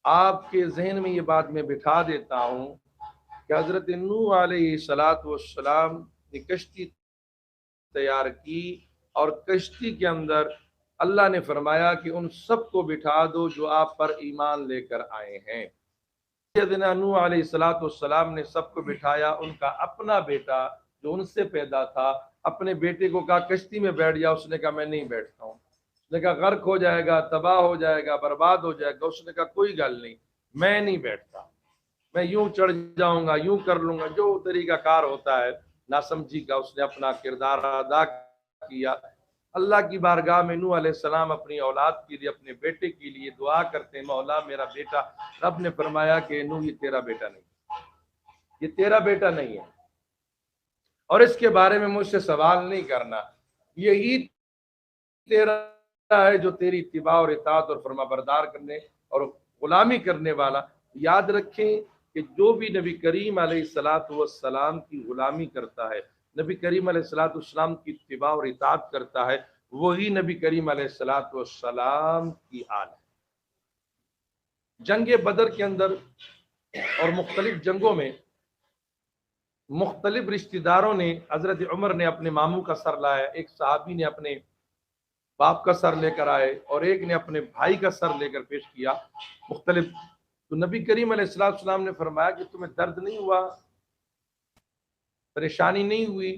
आपके जहन में ये बात मैं बिठा देता हूँ कि हज़रत नूह अलैहिस्सलातु वस्सलाम ने कश्ती तैयार की, और कश्ती के अंदर अल्लाह ने फरमाया कि उन सबको बिठा दो जो आप पर ईमान लेकर आए हैं। सैयदना नूह अलैहिस्सलातु वस्सलाम ने सबको बिठाया। उनका अपना बेटा जो उनसे पैदा था, अपने बेटे को कहा कश्ती में बैठ जा। उसने कहा मैं नहीं बैठता हूँ। उसने कहा गर्क हो जाएगा, तबाह हो जाएगा, बर्बाद हो जाएगा। उसने कहा कोई गल नहीं, मैं नहीं बैठता, मैं यूं चढ़ जाऊंगा, यूं कर लूंगा, जो तरीका कार होता है नासमझी का। उसने अपना किरदार अदा किया। अल्लाह की बारगाह में नूह अलैहिस्सलाम अपनी औलाद के लिए, अपने बेटे के लिए दुआ करते हैं, मौला मेरा बेटा। रब ने फरमाया कि नूह ये तेरा बेटा नहीं, ये तेरा बेटा नहीं है, और इसके बारे में मुझसे सवाल नहीं करना। यही तेरा है जो तेरी इत्तिबा और इताअत और फरमाबरदार करने और गुलामी करने वाला। याद रखें कि जो भी नबी करीम अलैहिस्सलातु वस्सलाम की गुलामी करता है, नबी करीम अलैहिस्सलातु वस्सलाम की इत्तिबा और इताअत करता है, वही नबी करीम अलैहिस्सलातु वस्सलाम की आल है। जंग बदर के अंदर और मुख्तलिफ जंगों में मुख्तलिफ रिश्तेदारों ने, हजरत उमर ने अपने मामू का सर लाया, एक सहाबी ने अपने बाप का सर लेकर आए, और एक ने अपने भाई का सर लेकर पेश किया मुख्तलिफ। तो नबी करीम अलैहिस्सलाम ने फरमाया कि तुम्हें दर्द नहीं हुआ, परेशानी नहीं हुई?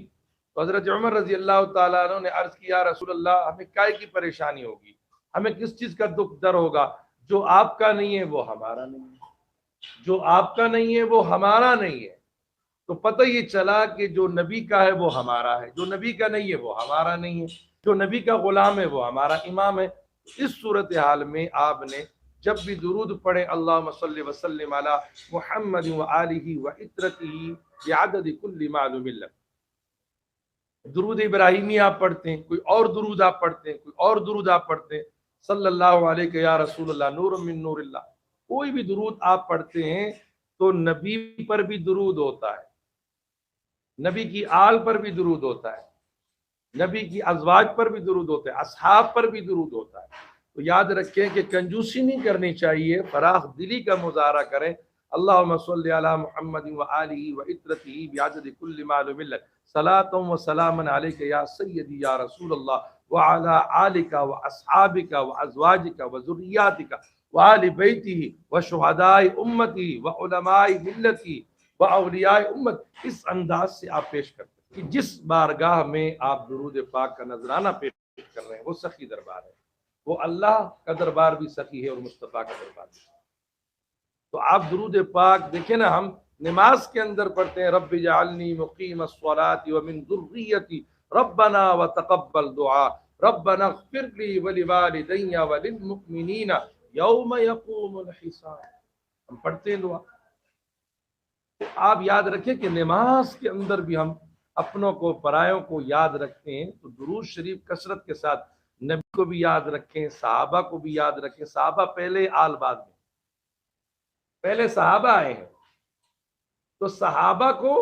तो हजरत उमर रजी अल्लाह तआला अन्हु ने अर्ज किया, रसूल अल्लाह हमें काय की परेशानी होगी, हमें किस चीज का दुख दर होगा? जो आपका नहीं है वो हमारा नहीं है, जो आपका नहीं है वो हमारा नहीं है। तो पता ये चला कि जो नबी का है वो हमारा है, जो नबी का नहीं है वो हमारा नहीं है, जो नबी का गुलाम है वो हमारा इमाम है। इस सूरत हाल में आपने जब भी दुरूद पढ़े, अल्लाहुम्मा सल्लि व सल्लिम अला मुहम्मद व आलिहि व इत्रतिही बिअदद कुल्ली मालूमिन लक। दुरूद इब्राहिमी आप पढ़ते हैं, कोई और दुरूद आप पढ़ते हैं, कोई और दुरूद आप पढ़ते हैं, सल्लल्लाहु अलैहि या रसूल अल्लाह नूर मिन नूरिल्लाह, कोई भी दुरूद आप पढ़ते हैं तो नबी पर भी दुरूद होता है, नबी की आल पर भी दुरूद होता है, नबी की अजवाज पर भी दुरूद होता है, असहाब पर भी दुरूद होता है। तो याद रखें कि कंजूसी नहीं करनी चाहिए, फराख दिली का मुजाहरा करें। अल्लाहुम्मा सल्लि अला मुहम्मद व आलिहि व इत्रतिही बिअदद कुल्ली मालूमिन लक, सलातुम व सलामन अलैका या सय्यदी या रसूल अल्लाह व अला आलिका व असहाबिका व अज़वाजिका व ज़ुर्रिय्यातिका व आलि बैतिही व शुहदाए उम्मती व उलमाए मिल्लती व औलियाए उम्मत। इस अंदाज से आप पेश करते हैं कि जिस बारगाह में आप दुरूद पाक का नजराना पेश कर रहे हैं वो सखी दरबार है, वो अल्लाह का दरबार भी सखी है और मुस्तफ़ा का दरबार भी। तो आप दुरूद पाक देखें ना, हम नमाज के अंदर पढ़ते हैं, रब्बि जअलनी मुक़ीमस्सलाति व मिन ज़ुर्रिय्यती रब्बना व तक़ब्बल दुआ, रब्बना इग़फ़िर ली व लिवालिदैया व लिलमुमिनीना यौम यक़ूमुल हिसाब। हम पढ़ते हैं दुआ। तो आप याद रखें कि नमाज के अंदर भी हम अपनों को, परायों को याद रखते हैं, तो दुरूद शरीफ कसरत के साथ नबी को भी याद रखें, सहाबा को भी याद रखें। सहाबा पहले, आल बाद में, पहले सहाबा आए हैं, तो सहाबा को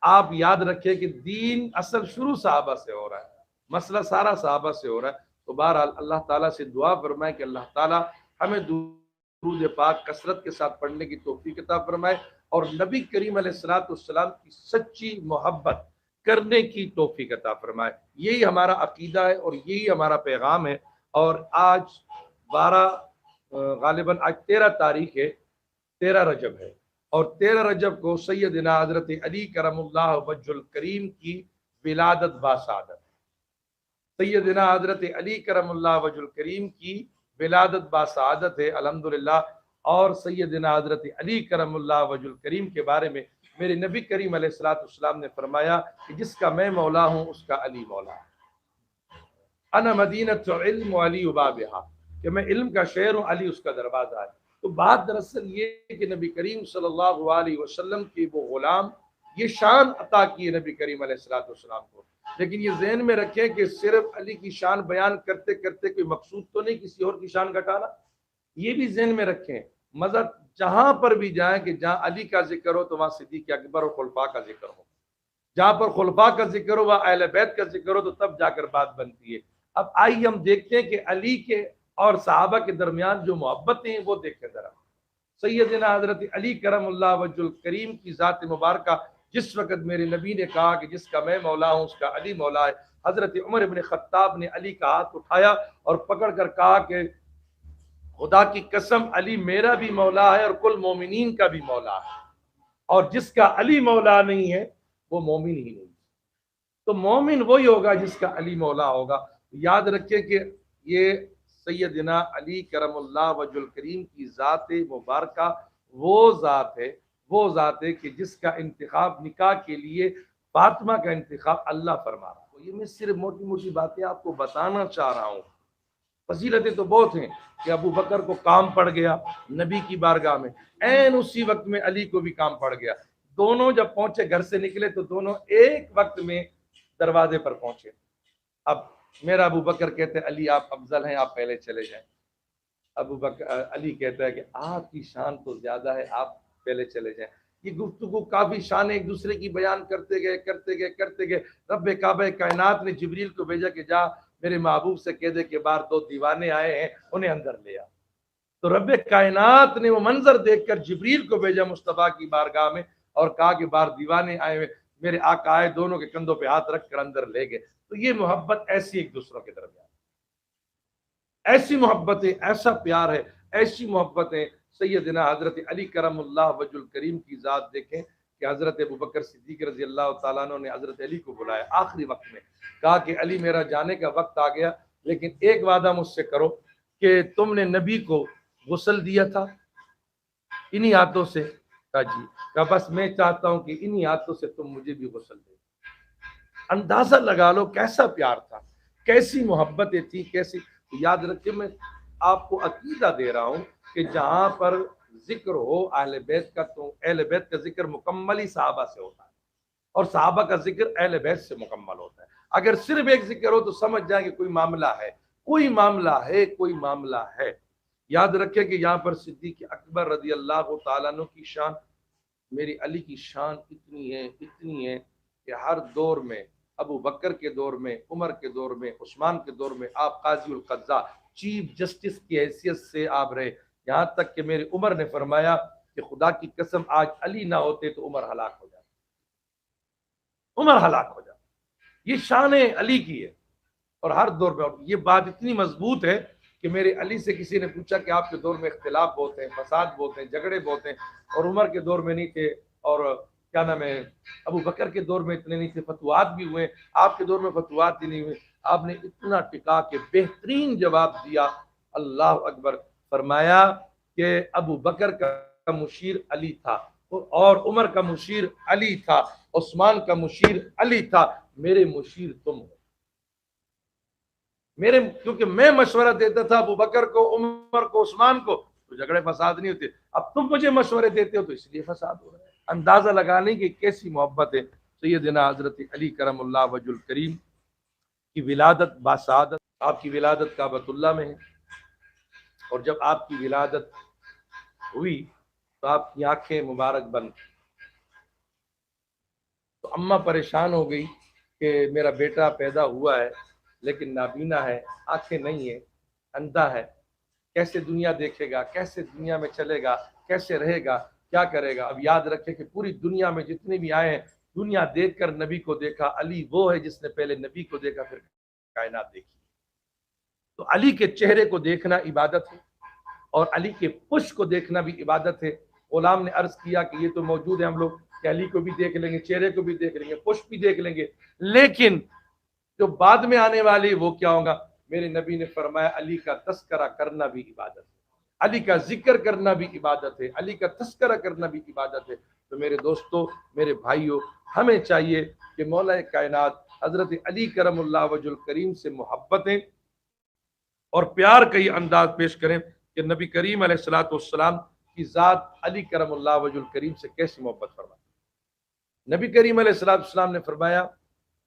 आप याद रखें कि दीन असल शुरू सहाबा से हो रहा है, मसला सारा सहाबा से हो रहा है। तो बहरहाल अल्लाह ताला से दुआ फरमाए कि अल्लाह ताला हमें दुरूद पाक कसरत के साथ पढ़ने की तौफीक अता फरमाए, और नबी करीम अलैहिस्सलाम की सच्ची मोहब्बत करने की तौफीक अता फरमाए। यही हमारा अकीदा है और यही हमारा पैगाम है। और आज 12 गालिबन आज 13 तारीख है, 13 रजब है, और 13 रजब को सैयदना हजरत अली करमुल्लाह वज्हुल करीम की विलादत बासादत, सैयदना हजरत अली करमुल्लाह वज्हुल करीम की विलादत बासादत है, अल्हम्दुलिल्लाह। और सैयदना हजरत अली करमुल्लाह वज्हुल करीम के बारे में मेरे नबी करीम अलैहिस्सलाम ने फरमाया कि जिसका मैं मौला हूँ उसका अली मौला है। अना मदीनतुल इल्म व अली बाबिहा, कि मैं इल्म का शहर हूँ, अली उसका दरवाजा है। तो बात दरअसल ये है कि नबी करीम सल्लल्लाहु अलैहि वसल्लम के वो गुलाम, ये शान अता की है नबी करीम अलैहिस्सलाम को। लेकिन ये जहन में रखें कि सिर्फ अली की शान बयान करते करते कोई मकसूद तो नहीं किसी और की शान घटाना, ये भी जहन में रखें। मज़ा जहां पर भी जाए कि जहां अली का जिक्र हो तो वहां सिद्दीक़ अकबर और खुलफा का जिक्र हो, जहां पर खुलफा का जिक्र हो, वहां अहले बैत का जिक्र हो, तो तब जाकर बात बनती है। अब आइए हम देखते हैं कि अली के और सहाबा के दरमियान जो मोहब्बतें हैं वो देखें जरा। सैयदना हजरत अली करमुल्लाह वजुल करीम की ज़ात मुबारका जिस वक़्त मेरे नबी ने कहा कि जिसका मैं मौला हूँ उसका अली मौला है, हजरत उमर इब्न खत्ताब ने अली का हाथ उठाया और पकड़ कर कहा कि खुदा की कसम अली मेरा भी मौला है और कुल मोमिनीन का भी मौला है, और जिसका अली मौला नहीं है वो मोमिन ही नहीं। तो मोमिन वही होगा जिसका अली मौला होगा। याद रखिए कि ये सैयदना अली करमुल्लाह वजुल करीम की ज़ात मुबारका वो ज़ात है कि जिसका इंतखाब निकाह के लिए फातिमा का इंतखाब अल्लाह फरमा रहा है। ये मैं सिर्फ मोटी मोटी बातें आपको बताना चाह रहा हूँ। फजीलतें तो बहुत हैं कि अबू बकर को काम पड़ गया नबी की बारगाह में, ऐन उसी वक्त में अली को भी काम पड़ गया। दोनों जब पहुंचे, घर से निकले तो दोनों एक वक्त में दरवाजे पर पहुंचे। अब मेरा अबू बकर कहते हैं अली आप अफजल हैं, आप पहले चले जाएं। अबू बकर अली कहता है कि आपकी शान तो ज्यादा है, आप पहले चले जाएं। ये गुफ्तगू काफी शान एक दूसरे की बयान करते गए। रब काबा कायनात ने जिब्रील को भेजा कि जा मेरे महबूब से कह दे के बाहर दो दीवाने आए हैं, उन्हें अंदर ले आ। तो रब कायनात ने वो मंजर देखकर जिब्रील को भेजा मुस्तफा की बारगाह में और कहा कि बाहर दीवाने आए हुए, मेरे आका आए, दोनों के कंधों पे हाथ रख कर अंदर ले गए। तो ये मोहब्बत ऐसी एक दूसरों के दरमियान, ऐसी मोहब्बतें, ऐसा प्यार है, ऐसी मोहब्बतें। सैयदना हजरत अली करमुल्लाह वजुल करीम की जात देखें कि हजरत अबू बकर सिद्दीक रजी अल्लाह तआला अन्हु ने हजरत अली को बुलाया आखिरी वक्त में, कहा कि अली मेरा जाने का वक्त आ गया, लेकिन एक वादा मुझसे करो कि तुमने नबी को गुस्ल दिया था इन्हीं हाथों से। कहा जी। कहा बस मैं चाहता हूं कि इन्हीं हाथों से तुम मुझे भी गुस्ल दे। अंदाजा लगा लो कैसा प्यार था, कैसी मोहब्बतें थी, कैसी। याद रखिए मैं आपको अकीदा दे रहा हूं कि जहां पर जिक्र हो अहले बैत का, तो अहले बैत का जिक्र मुकम्मल ही सहाबा से होता है और सहाबा का जिक्र अहले बैत से मुकम्मल होता है। अगर सिर्फ एक जिक्र हो तो समझ जाए कि कोई मामला है, कोई मामला है, कोई मामला है। याद रखें कि यहाँ पर सिद्दीक अकबर रजी अल्लाह तआला अन्हु की शान, मेरी अली की शान इतनी है कि हर दौर में, अबू बकर के दौर में, उमर के दौर में, उस्मान के दौर में आप काजी उल कज़्ज़ा, चीफ जस्टिस की हैसियत से आप रहे। यहाँ तक कि मेरी उमर ने फरमाया कि खुदा की कसम आज अली ना होते तो उमर हलाक हो जाता, उमर हलाक हो जाता। ये शान अली की है और हर दौर में। और ये बात इतनी मजबूत है कि मेरे अली से किसी ने पूछा कि आपके दौर में इख्तिलाफ बहुत है, फसाद बहुत है, झगड़े बहुत हैं, और उमर के दौर में नहीं थे, और क्या नाम है, अबू बकर के दौर में इतने नहीं थे, फतवात भी हुए, आपके दौर में फतवात ही नहीं हुए। आपने इतना टिका के बेहतरीन जवाब दिया, अल्लाह अकबर। फरमाया कि अबू बकर का मुशीर अली था और उमर का मुशीर अली था, उस्मान का मुशीर अली था, मेरे मुशीर तुम हो। मेरे, क्योंकि मैं मशवरा देता था अबू बकर को, उमर को, उस्मान को, तो झगड़े फसाद नहीं होते। अब तुम मुझे मशवरे देते हो तो इसलिए फसाद हो रहा है। अंदाजा लगाने की कैसी मोहब्बत है। सैयदना हजरत अली करमुल्लाह वजुल करीम की विलादत बासादत, आपकी विलादत काबतुल्लाह में है, और जब आपकी विलादत हुई तो आपकी आंखें मुबारक बंद, तो अम्मा परेशान हो गई कि मेरा बेटा पैदा हुआ है लेकिन नाबीना है, आंखें नहीं है, अंधा है, कैसे दुनिया देखेगा, कैसे दुनिया में चलेगा, कैसे रहेगा, क्या करेगा। अब याद रखें कि पूरी दुनिया में जितने भी आए हैं, दुनिया देखकर नबी को देखा। अली वो है जिसने पहले नबी को देखा फिर कायनात देखी। तो अली के चेहरे को देखना इबादत है और अली के पुष्प को देखना भी इबादत है। गुलाम ने अर्ज किया कि ये तो मौजूद है, हम लोग कि अली को भी देख लेंगे, चेहरे को भी देख लेंगे, पुष्प भी देख लेंगे, लेकिन जो बाद में आने वाली वो क्या होगा। मेरे नबी ने फरमाया अली का तस्करा करना भी इबादत है, अली का जिक्र करना भी इबादत है, अली का तस्करा करना भी इबादत है। तो मेरे दोस्तों, मेरे भाइयों, हमें चाहिए कि मौला कायनात हजरत अली करमुल्लाह वजुल करीम से मोहब्बतें और प्यार का ये अंदाज पेश करें कि नबी करीम अलैहिस्सलाम की ज़ात अली करमुल्लाह वजुल करीम से कैसी मोहब्बत फरमाई। नबी करीम अलैहिस्सलाम ने फरमाया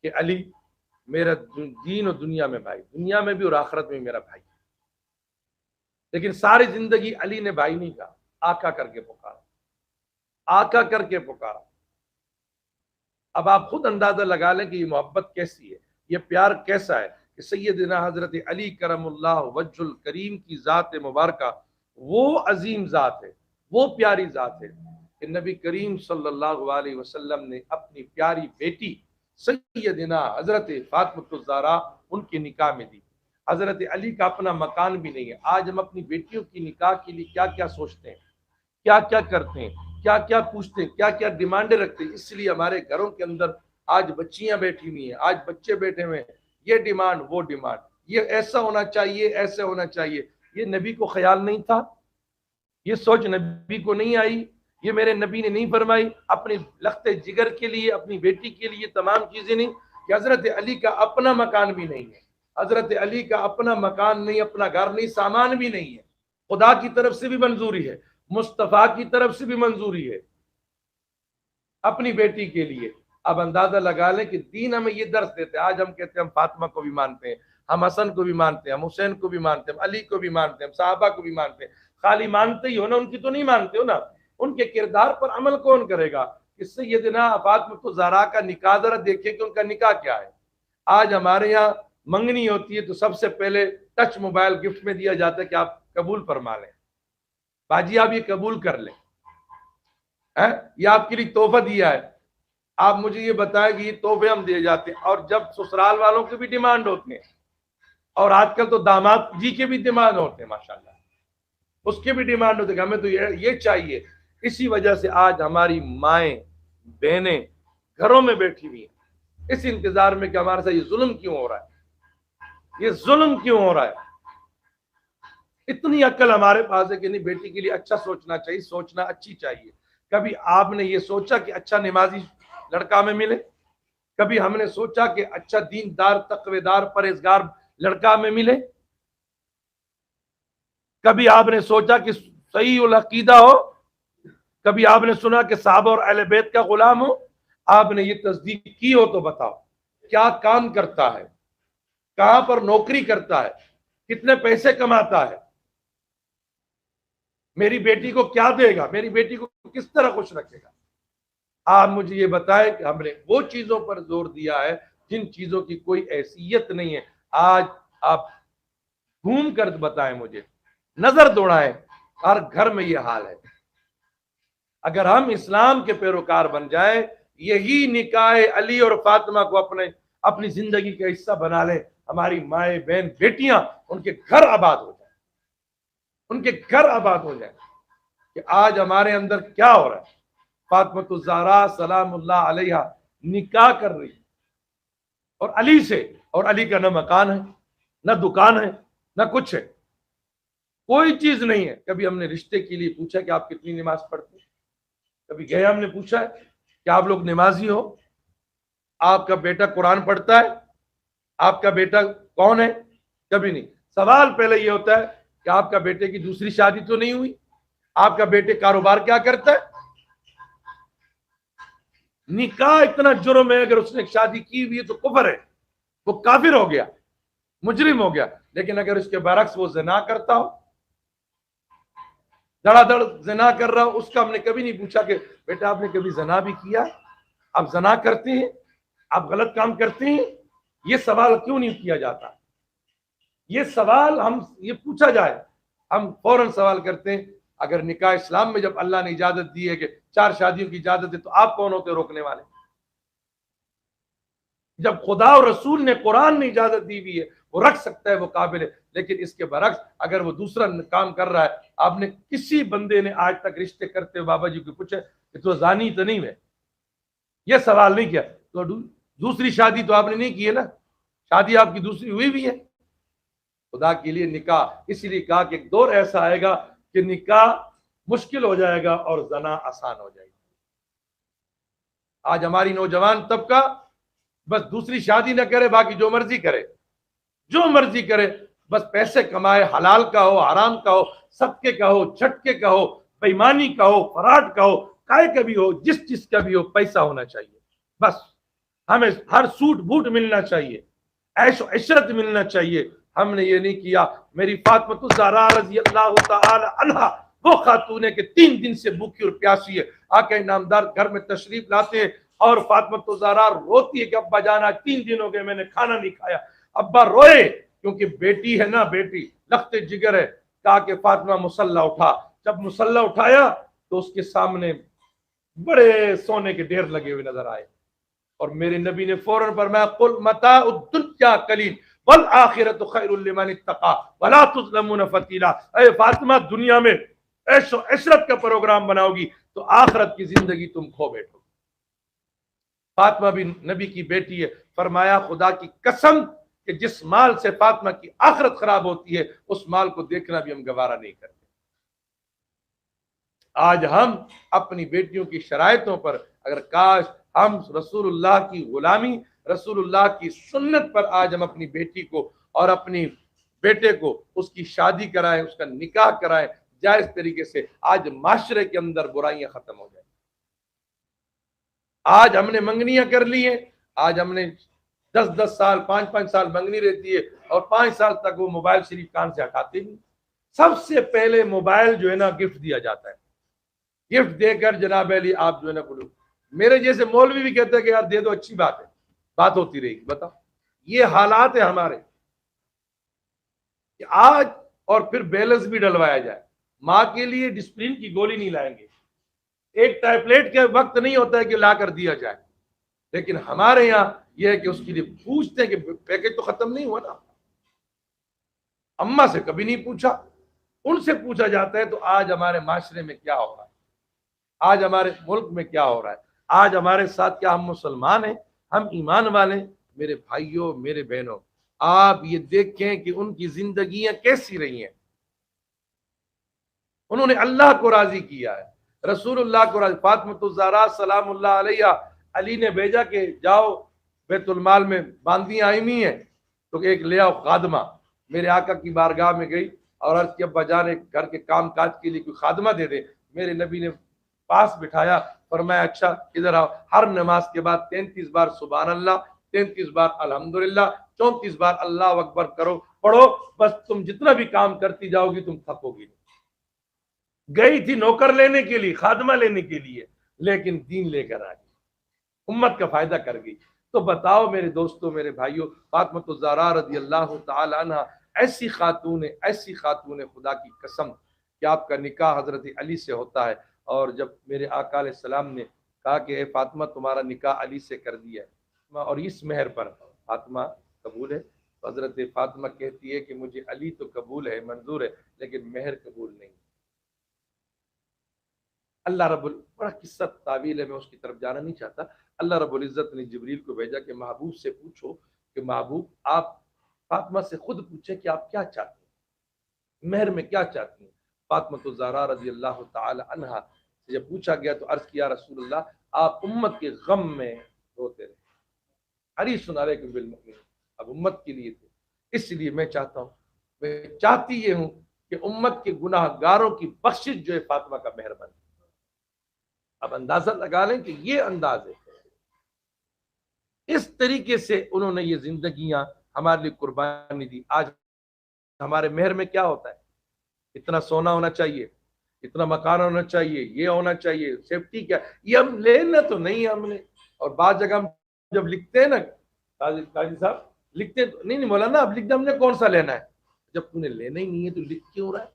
कि अली मेरा दीन और दुनिया में भाई, दुनिया में भी और आखिरत में मेरा भाई। लेकिन सारी जिंदगी अली ने भाई नहीं कहा, आका करके पुकारा, आका करके पुकारा। अब आप खुद अंदाजा लगा लें कि ये मोहब्बत कैसी है, ये प्यार कैसा है कि सैयदना हजरत अली करमुल्लाह वज्हुल करीम की ज़ात मुबारका वो अजीम ज़ात है वो प्यारी जात है कि नबी करीम सल्लल्लाहु अलैहि वसल्लम ने अपनी प्यारी बेटी सैयदना हजरत फातिमा ज़हरा उनके निकाह में दी। हजरत अली का अपना मकान भी नहीं है। आज हम अपनी बेटियों की निकाह के लिए क्या क्या सोचते हैं, क्या क्या करते हैं, क्या क्या पूछते हैं, क्या क्या डिमांडें रखते हैं। इसलिए हमारे घरों के अंदर आज बच्चियां बैठी हुई हैं, आज बच्चे बैठे हुए हैं, ये डिमांड वो डिमांड, ये ऐसा होना चाहिए ऐसे होना चाहिए। ये नबी को ख्याल नहीं था, ये सोच नबी को नहीं आई, ये मेरे नबी ने नहीं फरमाई अपने लख्ते जिगर के लिए, अपनी बेटी के लिए तमाम चीजें नहीं। कि हजरत अली का अपना मकान भी नहीं है, हजरत अली का अपना मकान नहीं, अपना घर नहीं, सामान भी नहीं है। खुदा की तरफ से भी मंजूरी है, मुस्तफा की तरफ से भी मंजूरी है अपनी बेटी के लिए। अब अंदाजा लगा लें कि दीन हमें ये दर्श देते हैं। आज हम कहते हैं हम फातिमा को भी मानते हैं, हम हसन को भी मानते हैं, हम हुसैन को भी मानते हैं, हम अली को भी मानते हैं, हम साहबा को भी मानते हैं। खाली मानते ही हो ना, उनकी तो नहीं मानते हो ना। उनके किरदार पर अमल कौन करेगा? इससे ये दिना फातिमा ज़हरा का निकाह जरा देखें कि उनका निकाह क्या है। आज हमारे यहाँ मंगनी होती है तो सबसे पहले टच मोबाइल गिफ्ट में दिया जाता है कि आप कबूल फरमा लें, बाजी आप ये कबूल कर लें, है ये आपके लिए तोहफा दिया है, आप मुझे ये बताएं कि ये तोहफे हम दिए जाते हैं। और जब ससुराल वालों के भी डिमांड होते हैं, और आजकल तो दामाद जी के भी डिमांड होते हैं माशाल्लाह, उसके भी डिमांड होते हैं हमें तो ये चाहिए। इसी वजह से आज हमारी माएं बहनें घरों में बैठी हुई हैं इस इंतजार में कि हमारे साथ ये जुल्म क्यों हो रहा है, ये जुल्म क्यों हो रहा है। इतनी अक्ल हमारे पास है कि नहीं, बेटी के लिए अच्छा सोचना चाहिए, सोचना अच्छी चाहिए। कभी आपने ये सोचा कि अच्छा नमाजी लड़का में मिले? कभी हमने सोचा कि अच्छा दीनदार तकवेदार परहेजगार लड़का में मिले? कभी आपने सोचा कि सही उल अकीदा हो? कभी आपने सुना कि साहब और अहले बैत का गुलाम हो? आपने ये तस्दीक की हो तो बताओ, क्या काम करता है, कहां पर नौकरी करता है, कितने पैसे कमाता है, मेरी बेटी को क्या देगा, मेरी बेटी को किस तरह खुश रखेगा। आप मुझे ये बताएं कि हमने वो चीजों पर जोर दिया है जिन चीजों की कोई हैसियत नहीं है। आज आप घूम कर बताएं, मुझे नजर दौड़ाएं, हर घर में ये हाल है। अगर हम इस्लाम के पैरोकार बन जाएं, यही निकाह अली और फातिमा को अपनी जिंदगी का हिस्सा बना लें, हमारी माए बहन बेटियां उनके घर आबाद हो जाए, उनके घर आबाद हो जाए। कि आज हमारे अंदर क्या हो रहा है, फातिमा ज़हरा सलामुल्लाह अलैहा निकाह कर रही है और अली से, और अली का न मकान है, न दुकान है, न कुछ है, कोई चीज नहीं है। कभी हमने रिश्ते के लिए पूछा कि आप कितनी नमाज पढ़ते हैं? कभी गए हमने पूछा है कि आप लोग नमाजी हो, आपका बेटा कुरान पढ़ता है, आपका बेटा कौन है? कभी नहीं। सवाल पहले ये होता है कि आपका बेटे की दूसरी शादी तो नहीं हुई, आपका बेटे कारोबार क्या करता है? निकाह इतना जुर्म है, अगर उसने शादी की हुई है तो कुफर है, वो काफिर हो गया, मुजरिम हो गया। लेकिन अगर उसके बरक्स वो ज़िना करता हो, धड़ाधड़ ज़िना कर रहा हो, उसका हमने कभी नहीं पूछा कि बेटा आपने कभी ज़िना भी किया, आप ज़िना करते हैं, आप गलत काम करते हैं? ये सवाल क्यों नहीं किया जाता? ये सवाल ये पूछा जाए, हम फौरन सवाल करते हैं। अगर निकाह इस्लाम में जब अल्लाह ने इजाजत दी है कि 4 शादियों की इजाजत है, तो आप कौन होते रोकने वाले? जब खुदा और रसूल ने कुरान में इजाजत दी हुई है, वो रख सकता है, वो काबिल है। लेकिन इसके बरक्स अगर वो दूसरा काम कर रहा है, आपने किसी बंदे ने आज तक रिश्ते करते हुए बाबा जी को पूछे कि तो जानी तो नहीं है? ये सवाल नहीं किया। तो दूसरी शादी तो आपने नहीं की है ना, शादी आपकी दूसरी हुई भी है। खुदा के लिए निकाह इसीलिए कहा कि एक दौर ऐसा आएगा कि निकाह मुश्किल हो जाएगा और जना आसान हो जाएगी। आज हमारी नौजवान तबका बस दूसरी शादी ना करे, बाकी जो मर्जी करे, जो मर्जी करे, बस पैसे कमाए, हलाल का हो हराम का हो, सबके का हो झटके का हो, बेईमानी का हो फराड का हो, काय का भी हो, जिस चीज का भी हो, पैसा होना चाहिए। बस हमें हर सूट बूट मिलना चाहिए, ऐशो इशरत मिलना चाहिए। हमने ये नहीं किया। मेरी फातिमा ज़हरा रज़ी अल्लाह तआला अन्हा वो खातून है कि 3 दिन से भूखी और प्यासी है। आका इनामदार घर में तशरीफ लाते हैं और फातिमा ज़हरा रोती है कि अब्बा जाना 3 दिन हो गए मैंने खाना नहीं खाया। अब्बा रोए क्योंकि बेटी है ना, बेटी लख्ते जिगर है। कहा कि फातिमा मुसल्ला उठा, जब मुसल्ला उठाया तो उसके सामने बड़े सोने के ढेर लगे हुए नजर आए, और मेरे नबी ने फौरन फरमाया, कुल मताउ दुन्या कलील वल आखिरतु खैरुल लिमन इत्तका वला तुज़लमून फतीला। ए फातिमा, दुनिया में ऐशो इशरत का प्रोग्राम बनाओगी तो आखिरत की जिंदगी तुम खो बैठोगी। फातिमा भी नबी की बेटी है। फरमाया, खुदा की कसम कि जिस माल से फातिमा की आखिरत खराब होती है उस माल को देखना भी हम गवारा नहीं करते। आज हम अपनी बेटियों की शरायतों पर, अगर काश हम रसूलुल्लाह की गुलामी, रसूलुल्लाह की सुन्नत पर आज हम अपनी बेटी को और अपनी बेटे को उसकी शादी कराएं, उसका निकाह कराएं जायज तरीके से, आज माशरे के अंदर बुराइयां खत्म हो जाए। आज हमने मंगनियां कर ली हैं, आज हमने 10-10 साल 5-5 साल मंगनी रहती है और 5 साल तक वो मोबाइल शरीफ कान से हटाते नहीं। सबसे पहले मोबाइल जो है ना गिफ्ट दिया जाता है, गिफ्ट देकर जनाब अली आप जो है ना बोलो, मेरे जैसे मौलवी भी कहते हैं कि यार दे दो, अच्छी बात है, बात होती रहेगी। बताओ, ये हालात है हमारे कि आज, और फिर बैलेंस भी डलवाया जाए। माँ के लिए डिस्प्रिन की गोली नहीं लाएंगे, एक टैबलेट के वक्त नहीं होता है कि ला कर दिया जाए, लेकिन हमारे यहाँ यह है कि उसके लिए पूछते हैं कि पैकेज तो खत्म नहीं हुआ ना। अम्मा से कभी नहीं पूछा, उनसे पूछा जाता है। तो आज हमारे माशरे में क्या हो रहा है, आज हमारे मुल्क में क्या हो रहा है, आज हमारे साथ क्या हम मुसलमान हैं, हम ईमान वाले? मेरे भाइयों, मेरे बहनों, आप ये देखें कि उनकी जिंदगियां कैसी रही हैं। उन्होंने अल्लाह को राजी किया है, रसूलुल्लाह को राजी। फातिमा ज़हरा सलामुल्लाह अलैहा, अली ने भेजा कि जाओ बैतुल माल में बांदी आई हुई है तो एक ले आओ खादमा। मेरे आका की बारगाह में गई और अर्ज किया, बजाने घर के काम काज के लिए कोई खादमा दे दे। मेरे नबी ने पास बिठाया, फरमाया अच्छा इधर आओ। हर नमाज के बाद 33 बार सुभान अल्लाह, 33 बार अल्हम्दुलिल्लाह, 34 बार अल्लाह अकबर करो, पढ़ो। बस तुम जितना भी काम करती जाओगी तुम थकोगी। गई थी नौकर लेने के लिए, खादमा लेने के लिए, लेकिन दीन लेकर आ गई, उम्मत का फायदा कर गई। तो बताओ मेरे दोस्तों, मेरे भाइयों, फातिमा ज़हरा रज़ी अल्लाह तआला अन्हा ऐसी खातून खुदा की कसम कि आपका निकाह हजरत अली से होता है। और जब मेरे आका अलैहिस्सलाम ने कहा कि फातिमा तुम्हारा निकाह अली से कर दिया है और इस मेहर पर फातिमा कबूल है, तो हजरत फातिमा कहती है कि मुझे अली तो कबूल है, मंजूर है, लेकिन मेहर कबूल नहीं। अल्लाह रब्बुल, बड़ा किस्सा तावील है, मैं उसकी तरफ जाना नहीं चाहता। अल्लाह रब्बुल इज़्ज़त ने जिब्रील को भेजा कि महबूब से पूछो कि महबूब आप फातिमा से खुद पूछे कि आप क्या चाहते हैं, मेहर में क्या चाहती हैं। फातिमा ज़हरा रज़ी अल्लाह तआला अन्हा से जब पूछा गया तो अर्ज किया, रसूलुल्लाह आप उम्मत के गम में रोते रहे, हरीसुन अलैकुम बिल मुमिनीन, अब उम्मत के लिए थे, इसलिए मैं चाहता हूँ, मैं चाहती ये हूँ कि उम्मत के गुनाहगारों की बख्शिश जो है फातिमा का मेहर बने। अब अंदाजा लगा लें कि ये अंदाज है, इस तरीके से उन्होंने ये जिंदगियां हमारे लिए कुर्बानी दी। आज हमारे मेहर में क्या होता है, इतना सोना होना चाहिए, इतना मकान होना चाहिए, ये होना चाहिए, सेफ्टी क्या, ये हम लेना तो नहीं है हमने। और बाद जगह हम जब लिखते हैं ना, काजी साहब लिखते तो नहीं बोला ना, अब लिखते हमने कौन सा लेना है, जब तूने लेना ही नहीं है तो लिख क्यों रहा है।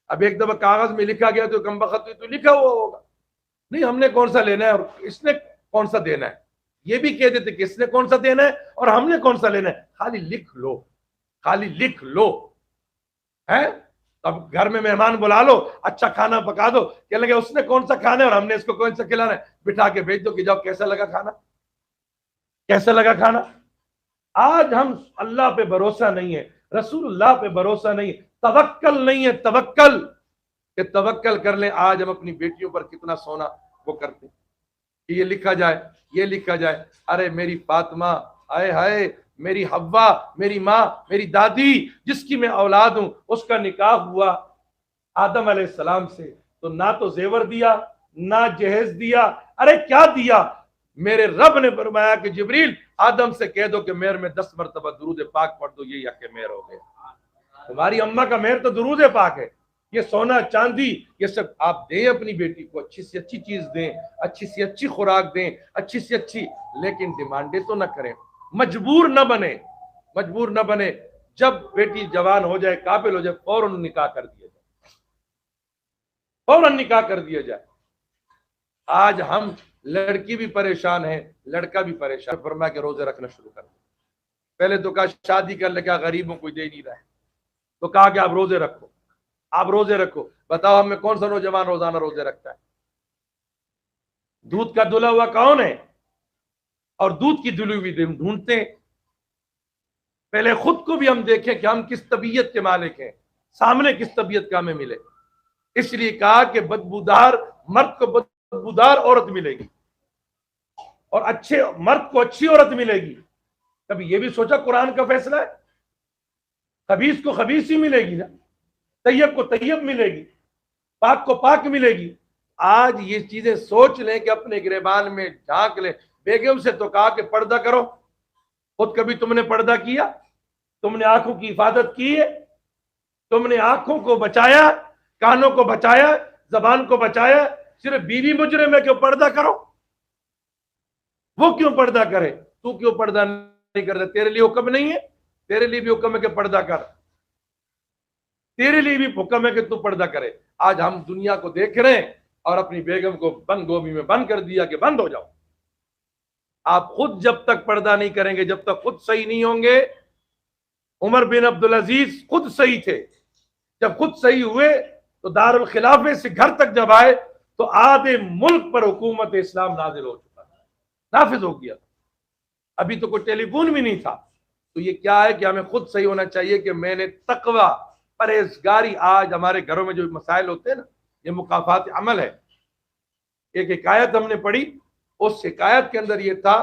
अब एक दफा कागज में लिखा गया तो कम बखत तो लिखा हुआ होगा, नहीं हमने कौन सा लेना है और इसने कौन सा देना है, ये भी कह देते कि इसने कौन सा देना है और हमने कौन सा लेना है। खाली लिख लो, खाली लिख लो है। अब घर में मेहमान बुला लो, अच्छा खाना पका दो, क्या लगे उसने कौन सा खाना है और हमने इसको कौन सा खिलाना है, बिठा के भेज दो कि जाओ कैसा लगा खाना, कैसा लगा खाना। आज हम अल्लाह पे भरोसा नहीं है, रसूलुल्लाह पे भरोसा नहीं, तवक्कल नहीं है, तवक्कल कि तवक्कल कर ले। आज हम अपनी बेटियों पर कितना सोना वो करते कि ये लिखा जाए, ये लिखा जाए, अरे मेरी फातिमा, आए हाय मेरी हव्वा, मेरी माँ, मेरी दादी, जिसकी मैं औलाद हूं, उसका निकाह हुआ आदम अलैहिस्सलाम से, तो ना तो जेवर दिया ना जहेज दिया, अरे क्या दिया। मेरे रब ने फरमाया कि जिब्रील आदम से कह दो कि मेहर में 10 मरतबा दुरूद पाक पढ़ दो, ये यके मेहर हो गया। तुम्हारी अम्मा का मेहर तो दुरूद पाक है, ये सोना चांदी ये सब आप दें अपनी बेटी को, अच्छी से अच्छी चीज दें, अच्छी से अच्छी खुराक दें, अच्छी से अच्छी, लेकिन डिमांडें तो ना करें, मजबूर न बने, मजबूर न बने। जब बेटी जवान हो जाए, काबिल हो जाए, फौरन निकाह कर दिया जाए। फौरन निकाह कर दिया जाए। आज हम लड़की भी परेशान है, लड़का भी परेशान, फरमा के रोजे रखना शुरू कर। पहले तो कहा शादी कर ले, क्या गरीबों को दे नहीं रहा है, तो कहा कि आप रोजे रखो, आप रोजे रखो। बताओ हमें कौन सा नौजवान रोजाना रोजे रखता है? दूध का धुला हुआ कौन है? और दूध की धुली हुई ढूंढते हैं। पहले खुद को भी हम देखें कि हम किस तबीयत के मालिक हैं, सामने किस तबीयत का हमें मिले। इसलिए कहा कि बदबूदार मर्द को बदबूदार औरत मिलेगी और अच्छे मर्द को अच्छी औरत मिलेगी। कभी यह भी सोचा कुरान का फैसला है, खबीस को खबीस ही मिलेगी ना, तैयब को तैयब मिलेगी, पाक को पाक मिलेगी। आज ये चीजें सोच लें कि अपने गिरेबान में झांक लें। बेगम से तो कहा कि पर्दा करो, खुद कभी तुमने पर्दा किया? तुमने आंखों की हिफाजत की है? तुमने आंखों को बचाया, कानों को बचाया, जबान को बचाया? सिर्फ बीवी मुजरिम है, क्यों पर्दा करो? वो क्यों पर्दा करे? तू क्यों पर्दा नहीं करता? तेरे लिए हुक्म नहीं है? तेरे लिए भी हुक्म है कि पर्दा कर, तेरे लिए भी हुक्म है कि तू पर्दा करे। आज हम दुनिया को देख रहे हैं और अपनी बेगम को बंद गोभी में बंद कर दिया कि बंद हो जाओ। आप खुद जब तक पर्दा नहीं करेंगे, जब तक खुद सही नहीं होंगे। उमर बिन अब्दुल अजीज खुद सही थे, जब खुद सही हुए तो दारुल खिलाफे से घर तक जब आए तो आधे मुल्क पर हुकूमत इस्लाम नाजिल हो चुका था, नाफिज हो गया। अभी तो कोई टेलीफोन भी नहीं था। तो ये क्या है कि हमें खुद सही होना चाहिए कि मैंने तकवा, परहेजगारी। आज हमारे घरों में जो मसाइल होते हैं ना, ये मुकाफात अमल है। एक हिकायत हमने पढ़ी, उस शिकायत के अंदर यह था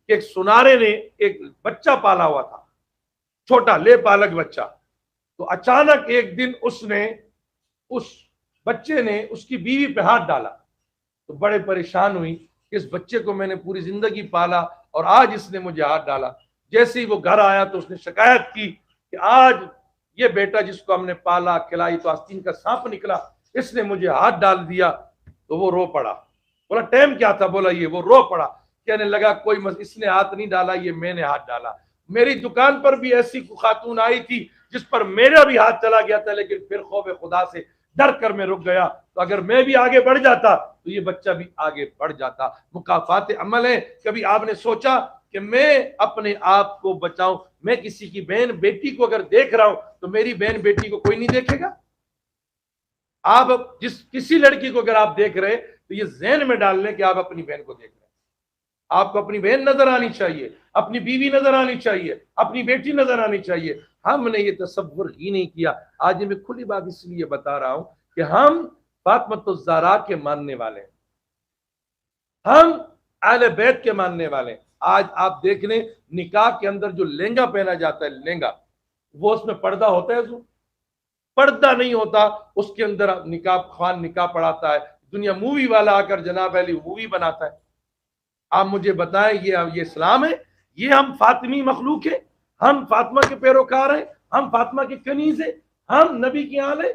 कि एक सुनारे ने एक बच्चा पाला हुआ था, छोटा ले पालक बच्चा। तो अचानक एक दिन उसने, उस बच्चे ने उसकी बीवी पे हाथ डाला। तो बड़े परेशान हुई कि इस बच्चे को मैंने पूरी जिंदगी पाला और आज इसने मुझे हाथ डाला। जैसे ही वो घर आया तो उसने शिकायत की कि आज ये बेटा जिसको हमने पाला खिलाई तो आस्तीन का सांप निकला, इसने मुझे हाथ डाल दिया। तो वो रो पड़ा। बोला टाइम क्या था? बोला ये। वो रो पड़ा, कहने लगा कोई इसने हाथ नहीं डाला, ये मैंने हाथ डाला। मेरी दुकान पर भी ऐसी खातून आई थी जिस पर मेरा भी हाथ चला गया था, लेकिन फिर खौफ खुदा से डर कर मैं रुक गया। तो अगर मैं भी आगे बढ़ जाता तो ये बच्चा भी आगे बढ़ जाता। मुकाफात अमल है। कभी आपने सोचा कि मैं अपने आप को बचाऊं? मैं किसी की बहन बेटी को अगर देख रहा हूं तो मेरी बहन बेटी को कोई नहीं देखेगा? आप जिस किसी लड़की को अगर आप देख रहे तो ये ज़हन में डाल लें कि आप अपनी बहन को देख रहे हैं। आपको अपनी बहन नजर आनी चाहिए, अपनी बीवी नजर आनी चाहिए, अपनी बेटी नजर आनी चाहिए। हमने ये तसव्वुर ही नहीं किया। आज मैं खुली बात इसलिए बता रहा हूं कि हम फातिमा ज़हरा के मानने वाले हैं, हम अहले बैत के मानने वाले हैं। आज आप देख लें, निकाह के अंदर जो लहंगा पहना जाता है, लहंगा, वो उसमें पर्दा होता है? जो पर्दा नहीं होता उसके अंदर निकाह खान निकाह पढ़ाता है। दुनिया मूवी वाला आकर जनाब अली मूवी बनाता है। आप मुझे बताएं, ये इस्लाम है? ये हम फातिमी मखलूक है? हम फातिमा के पैरोकार हैं? हम फातिमा के कनीज हैं? हम नबी की आल है?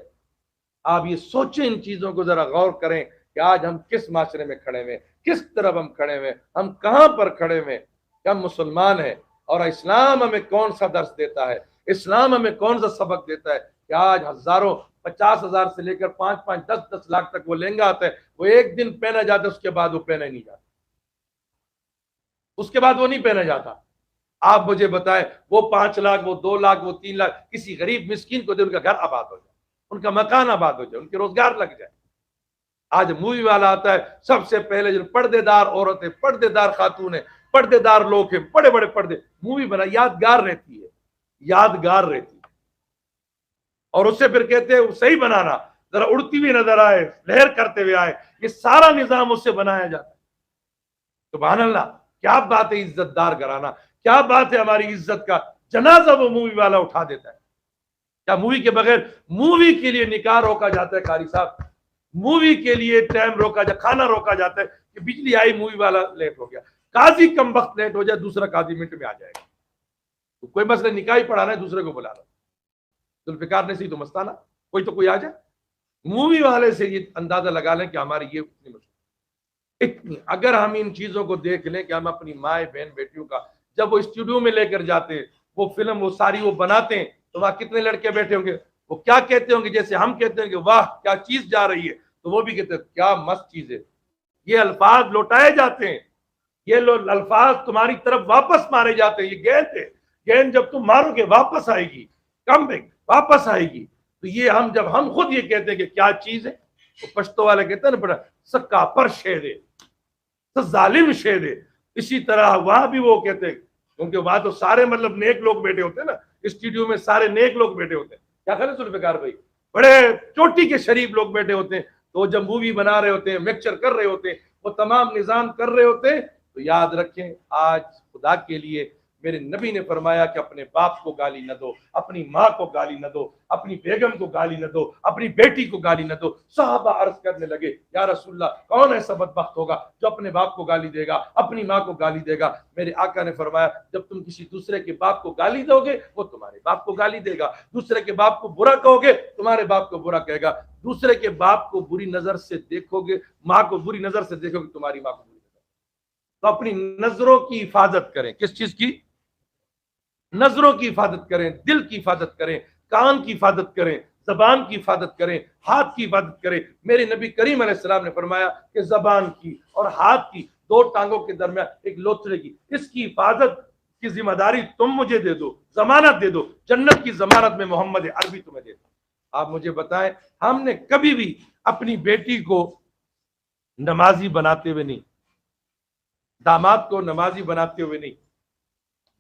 आप ये सोचें, इन चीजों को जरा गौर करें कि आज हम किस माशरे में खड़े हुए, किस तरफ हम खड़े हुए, हम कहां पर खड़े हुए। हम मुसलमान हैं और इस्लाम हमें कौन सा दर्स देता है, इस्लाम हमें कौन सा सबक देता है कि आज हजारों, 50,000 से लेकर 5-5, 10-10 लाख तक वो लहंगा आता है, वो एक दिन पहना जाता है, उसके बाद वो पहना नहीं जाता, उसके बाद वो नहीं पहना जाता। आप मुझे बताएं, वो 5 लाख, वो 2 लाख, वो 3 लाख किसी गरीब मिस्कीन को दे, उनका घर आबाद हो जाए, उनका मकान आबाद हो जाए, उनके रोजगार लग जाए। आज मूवी वाला आता है, सबसे पहले जो पर्देदार औरतें, पर्देदार खातून है, पर्देदार लोग हैं, बड़े बड़े पर्दे, मूवी बना, यादगार रहती है, यादगार रहती है। और उससे फिर कहते हैं सही बनाना, जरा उड़ती हुई नजर आए, लहर करते हुए आए, ये सारा निजाम उससे बनाया जाता है। सुभान अल्लाह, क्या बात है इज्जतदार घराना, क्या बात है हमारी इज्जत का जनाजा वो मूवी वाला उठा देता है। क्या मूवी के बगैर, मूवी के लिए निकाह रोका जाता है कारी साहब, मूवी के लिए टाइम रोका जाता, खाना रोका जाता है कि बिजली आई, मूवी वाला लेट हो गया, काजी कम वक्त लेट हो जाए, दूसरा काजी मिनट में आ जाएगा। तो कोई मसला निकाह ही पढ़ाना है, दूसरे को बुला लो, जुल्फिकार ने सही तो मस्ताना, कोई तो कोई आ जाए। मूवी वाले से ये अंदाजा लगा लें कि हमारी ये इतनी, अगर हम इन चीजों को देख लें कि हम अपनी माए बहन बेटियों का, जब वो स्टूडियो में लेकर जाते हैं, वो फिल्म वो सारी वो बनाते हैं, तो वहां कितने लड़के बैठे होंगे, वो क्या कहते होंगे, जैसे हम कहते हैं कि वाह क्या चीज जा रही है, तो वो भी कहते क्या मस्त चीज है, ये अल्फाज लौटाए जाते हैं, ये अल्फाज तुम्हारी तरफ वापस मारे जाते हैं, ये गेंद है, गेंद जब तुम मारोगे वापस आएगी, कम बैक वापस आएगी। तो ये हम खुद ये कहते हैं कि क्या चीज है, तो पश्तो वाले कहते हैं ना बड़ा सक्का पर शेर है, तो जालिम शेर है। इसी तरह वहां भी वो कहते हैं, क्योंकि वहां तो सारे मतलब नेक लोग बैठे होते हैं ना, स्टूडियो में सारे नेक लोग बैठे होते हैं, क्या करें जुल्फिकार भाई, बड़े चोटी के शरीफ लोग बैठे होते हैं, तो जब मूवी बना रहे होते हैं, लेक्चर कर रहे होते हैं, वो तमाम निजाम कर रहे होते हैं, तो याद रखें आज खुदा के लिए मेरे नबी ने फरमाया कि अपने बाप को गाली न दो, अपनी माँ को गाली न दो, अपनी बेगम को गाली न दो, अपनी बेटी को गाली न दो। सहाबा अर्ज करने लगे या रसूलल्लाह कौन ऐसा बदबख्त होगा जो अपने बाप को गाली देगा, अपनी माँ को गाली देगा। मेरे आका ने फरमाया जब तुम किसी दूसरे के बाप को गाली दोगे वो तुम्हारे बाप को गाली देगा, दूसरे के बाप को बुरा कहोगे तुम्हारे बाप को बुरा कहेगा, दूसरे के बाप को बुरी नजर से देखोगे, माँ को बुरी नजर से देखोगे तुम्हारी माँ को बुरी नजर। तो अपनी नजरों की हिफाजत करें, किस चीज की, नजरों की हिफाजत करें, दिल की हिफाजत करें, कान की हिफाजत करें, जबान की हिफाजत करें, हाथ की हिफाजत करें। मेरे नबी करीम अलैहिस्सलाम ने फरमाया कि जबान की और हाथ की, दो टांगों के दरमियान एक लोथड़े की, इसकी हिफाजत की जिम्मेदारी तुम मुझे दे दो, जमानत दे दो, जन्नत की जमानत में मोहम्मद अरबी तुम्हें दे दो। आप मुझे बताएं हमने कभी भी अपनी बेटी को नमाजी बनाते हुए नहीं, दामाद को नमाजी बनाते हुए नहीं,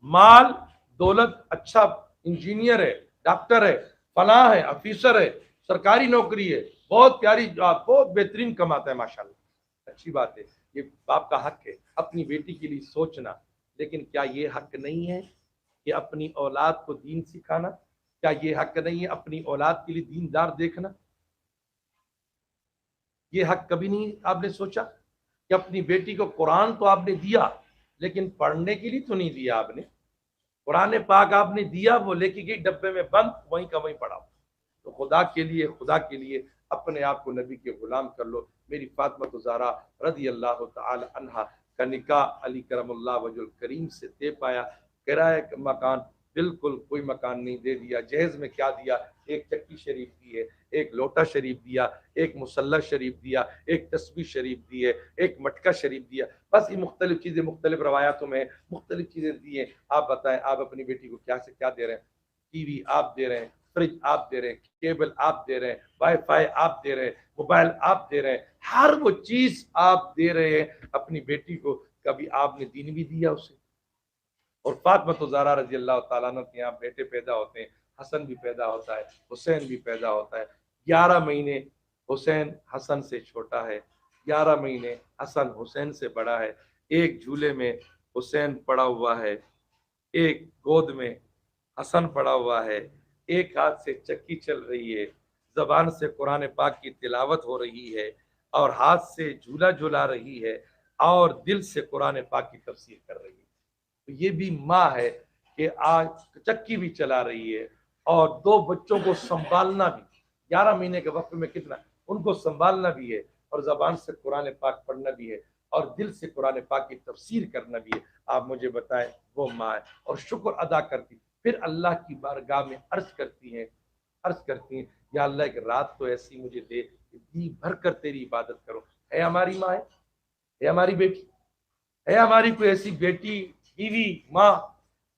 माल दौलत, अच्छा इंजीनियर है, डॉक्टर है, फलाह है, ऑफिसर है, सरकारी नौकरी है, बहुत प्यारी जॉब, बहुत बेहतरीन कमाता है माशाल्लाह, अच्छी बात है, ये बाप का हक है अपनी बेटी के लिए सोचना। लेकिन क्या ये हक नहीं है कि अपनी औलाद को दीन सिखाना? क्या ये हक नहीं है अपनी औलाद के लिए दीनदार देखना? ये हक कभी नहीं आपने सोचा कि अपनी बेटी को कुरान तो आपने दिया लेकिन पढ़ने के लिए तो नहीं दिया आपने। कुरान पाक आपने दिया, वो लेके गई डब्बे में बंद, वहीं का वहीं पड़ा। तो खुदा के लिए अपने आप को नबी के गुलाम कर लो। मेरी फातिमा ज़हरा रज़ी अल्लाह तआला अन्हा का निकाह अली करमुल्लाह वजुल करीम से तय पाया। किराए का मकान बिल्कुल कोई मकान नहीं, दे दिया। जहेज में क्या दिया, एक चक्की शरीफ दी है, एक लोटा शरीफ दिया, एक मुसल्ला शरीफ दिया, एक तस्बीह शरीफ दी है, एक मटका शरीफ दिया। बस ये मुख्तलिफ चीज़ें मुख्तलिफ रवायातों में मुख्तलिफ चीज़ें दी हैं। आप बताएं आप अपनी बेटी को क्या से क्या दे रहे हैं? टीवी आप दे रहे हैं, फ्रिज आप दे रहे हैं, केबल आप दे रहे हैं, वाईफाई आप दे रहे हैं, मोबाइल आप दे रहे हैं, हर वो चीज आप दे रहे हैं अपनी बेटी को। कभी आपने दीन भी दिया उसे? और फातिमा तो ज़हरा रजी अल्लाह तआला अन्हा के यहाँ बेटे पैदा होते हैं, हसन भी पैदा होता है, हुसैन भी पैदा होता है। 11 महीने हुसैन हसन से छोटा है, 11 महीने हसन हुसैन से बड़ा है। एक झूले में हुसैन पड़ा हुआ है, एक गोद में हसन पड़ा हुआ है, एक हाथ से चक्की चल रही है, जबान से कुरान पाक की तिलावत हो रही है और हाथ से झूला झूला रही है और दिल से कुरान पाक की तफसीर कर रही है। तो ये भी माँ है कि आज चक्की भी चला रही है और दो बच्चों को संभालना भी, 11 महीने के वक्त में कितना उनको संभालना भी है और जबान से कुरान पाक पढ़ना भी है और दिल से कुरान पाक की तफसीर करना भी है। आप मुझे बताएं वो माँ है और शुक्र अदा करती, फिर अल्लाह की बारगाह में अर्ज करती हैं या अल्लाह एक रात तो ऐसी मुझे दे दी भर कर तेरी इबादत करो। है हमारी माँ, है हमारी बेटी, है हमारी कोई ऐसी बेटी, बीवी, माँ?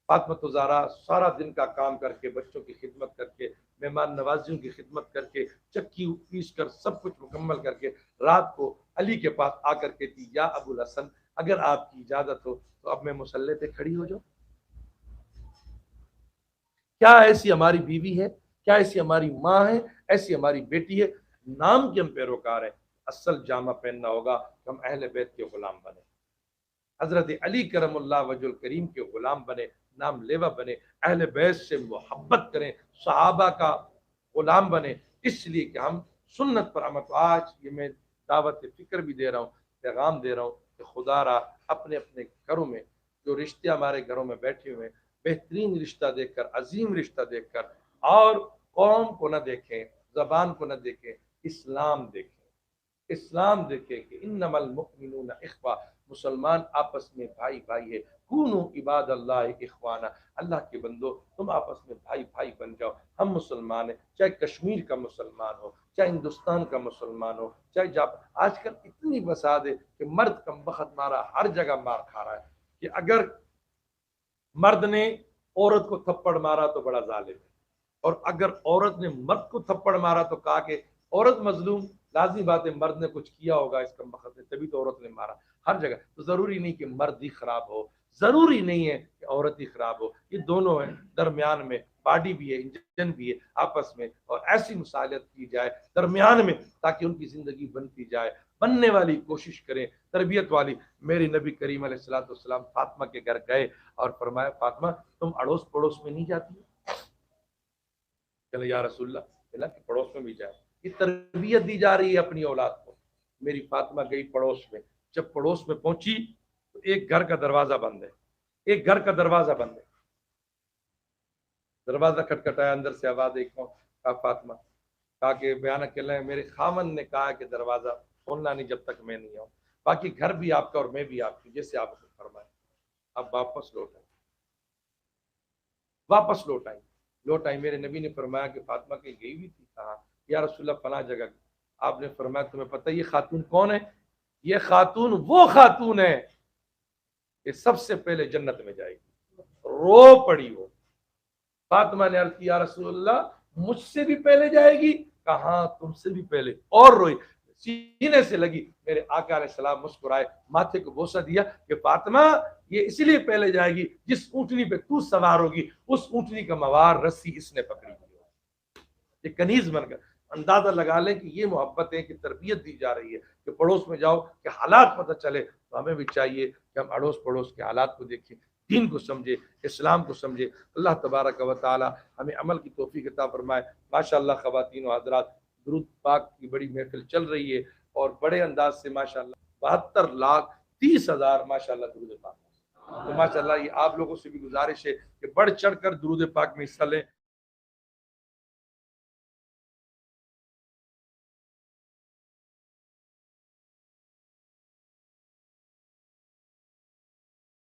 फातिमा तो ज़हरा सारा दिन का काम करके, बच्चों की खिदमत करके, मेहमान नवाजियों की खिदमत करके, चक्की पीस कर सब कुछ मुकम्मल करके रात को अली के पास आकर के थी, या अबुल हसन अगर आपकी इजाजत हो तो अब मैं मुसल्ले पे खड़ी हो जाऊं। क्या ऐसी हमारी बीवी है? क्या ऐसी हमारी माँ है? ऐसी हमारी बेटी है? नाम के हम पैरोकार हैं, असल जामा पहनना होगा कि हम अहले बैत के गुलाम बने, हजरत अली करमुल्लाह वजुल करीम के गुलाम बने, नाम लेवा बने, अहले बैत से मोहब्बत करें, सहाबा का गुलाम बने, इसलिए कि हम सुन्नत पर अमल। आज ये मैं दावत फिक्र भी दे रहा हूँ, पैगाम दे रहा हूँ कि खुदारा अपने अपने घरों में जो रिश्ते हमारे घरों में बैठे हुए हैं, बेहतरीन रिश्ता देखकर, अजीम रिश्ता देखकर, और कौम को न देखें, जबान को न देखें, इस्लाम देखें, इस्लाम देखें कि इन्नमल मुमिनूना इख्वा, मुसलमान आपस में भाई भाई है। कूनू इबादल्लाह इख्वाना, अल्लाह के बंदो तुम आपस में भाई भाई बन जाओ। हम मुसलमान हैं, चाहे कश्मीर का मुसलमान हो, चाहे हिंदुस्तान का मुसलमान हो, चाहे जापान। आजकल इतनी फसाद है कि मर्द कम बखत मारा हर जगह मार खा रहा है कि अगर मर्द ने औरत को थप्पड़ मारा तो बड़ा जालिम है, और अगर औरत ने मर्द को थप्पड़ मारा तो कहा कि औरत मजलूम। लाजमी बात है मर्द ने कुछ किया होगा इस कम बखत ने, तभी तो औरत ने मारा। हर जगह तो जरूरी नहीं कि मर्द ही खराब हो, जरूरी नहीं है कि औरत ही खराब हो, ये दोनों है दरमियान में, बॉडी भी है इंजन भी है आपस में, और ऐसी मुसालियत की जाए दरमियान में ताकि उनकी जिंदगी बनती जाए, बनने वाली कोशिश करें, तरबियत वाली। मेरे नबी करीम अलैहिस्सलाम फातिमा के घर गए और फरमाया फातिमा तुम अड़ोस पड़ोस में नहीं जाती? चले या रसूलल्लाह, बोला कि पड़ोस में भी जाए, ये तरबियत दी जा रही है अपनी औलाद को। मेरी फातिमा गई पड़ोस में, जब पड़ोस में पहुंची तो एक घर का दरवाजा बंद है, एक घर का दरवाजा बंद है। दरवाजा खटखटाया, अंदर से आवाज एक कहा फातिमा, कहा कि बयान अकेला है, मेरे खामन ने कहा कि दरवाजा खोलना नहीं जब तक मैं नहीं आऊं, बाकी घर भी आपका और मैं भी आपकी, जैसे आप फरमाए। अब वापस लौट आई, वापस लौट आई। मेरे नबी ने फरमाया कि फातिमा कहीं गई हुई थी? कहा या रसूलल्लाह फला जगह। आपने फरमाया तुम्हें पता है ये खातून कौन है? ये खातून वो खातून है ये सबसे पहले जन्नत में जाएगी। रो पड़ी वो। फातिमा ने अर्ज किया रसूलल्लाह मुझसे भी पहले जाएगी? कहा तुमसे भी पहले, और रोई, सीने से लगी। मेरे आका अलैहिस्सलाम मुस्कुराए, माथे को बोसा दिया कि फातिमा ये इसलिए पहले जाएगी जिस ऊंटनी पे तू सवार होगी उस ऊंटनी का मवार रस्सी इसने पकड़ी हुई। ये कनीज बनकर अंदाजा लगा लें कि ये मोहब्बत है कि तरबियत दी जा रही है कि पड़ोस में जाओ कि हालात पता चले। तो हमें भी चाहिए कि हम अड़ोस पड़ोस के हालात को देखें, दीन को समझे, इस्लाम को समझे। अल्लाह तबारक व तआला हमें अमल की तौफीक अता फरमाए। माशाअल्लाह ख़वातीन व हज़रात, दुरूद पाक की बड़ी महफिल चल रही है और बड़े अंदाज से माशाअल्लाह 72,30,000 माशाअल्लाह दुरूद पाक। तो माशाअल्लाह ये आप लोगों से भी गुजारिश है कि बढ़ चढ़ कर दुरूद पाक में हिस्सा लें।